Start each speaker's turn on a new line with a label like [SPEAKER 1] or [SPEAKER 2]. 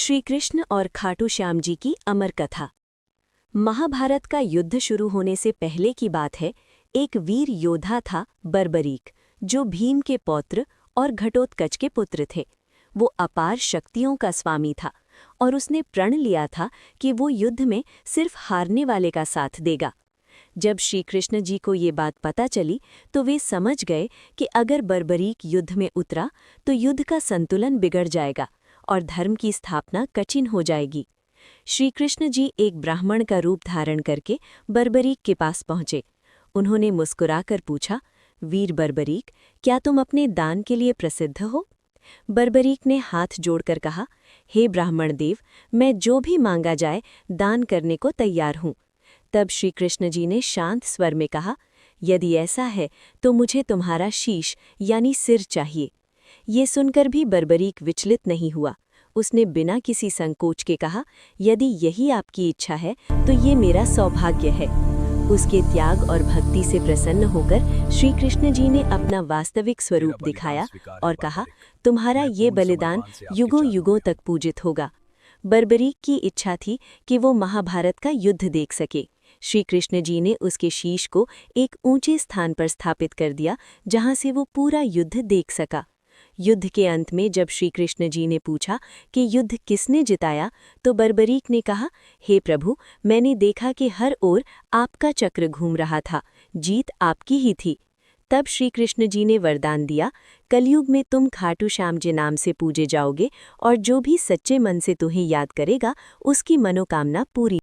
[SPEAKER 1] श्री कृष्ण और खाटू श्याम जी की अमर कथा। महाभारत का युद्ध शुरू होने से पहले की बात है। एक वीर योद्धा था बर्बरीक, जो भीम के पौत्र और घटोत्कच के पुत्र थे। वो अपार शक्तियों का स्वामी था और उसने प्रण लिया था कि वो युद्ध में सिर्फ हारने वाले का साथ देगा। जब श्री कृष्ण जी को ये बात पता चली तो वे समझ गए कि अगर बर्बरीक युद्ध में उतरा तो युद्ध का संतुलन बिगड़ जाएगा और धर्म की स्थापना कठिन हो जाएगी। श्री कृष्ण जी एक ब्राह्मण का रूप धारण करके बर्बरीक के पास पहुंचे। उन्होंने मुस्कुराकर पूछा, वीर बर्बरीक, क्या तुम अपने दान के लिए प्रसिद्ध हो? बर्बरीक ने हाथ जोड़कर कहा, हे ब्राह्मण देव, मैं जो भी मांगा जाए दान करने को तैयार हूँ। तब श्री कृष्ण जी ने शांत स्वर में कहा, यदि ऐसा है तो मुझे तुम्हारा शीश यानी सिर चाहिए। ये सुनकर भी बर्बरीक विचलित नहीं हुआ। उसने बिना किसी संकोच के कहा, यदि यही आपकी इच्छा है तो ये मेरा सौभाग्य है। उसके त्याग और भक्ति से प्रसन्न होकर श्री कृष्ण जी ने अपना वास्तविक स्वरूप दिखाया और कहा, तुम्हारा ये बलिदान युगों युगों तक पूजित होगा। बर्बरीक की इच्छा थी कि वो महाभारत का युद्ध देख सके। श्री कृष्ण जी ने उसके शीश को एक ऊंचे स्थान पर स्थापित कर दिया, जहां से वो पूरा युद्ध देख सका। युद्ध के अंत में जब श्री कृष्ण जी ने पूछा कि युद्ध किसने जिताया, तो बर्बरीक ने कहा, हे प्रभु, मैंने देखा कि हर ओर आपका चक्र घूम रहा था, जीत आपकी ही थी। तब श्री कृष्ण जी ने वरदान दिया, कलयुग में तुम खाटू श्याम जी नाम से पूजे जाओगे और जो भी सच्चे मन से तुम्हें याद करेगा उसकी मनोकामना पूरी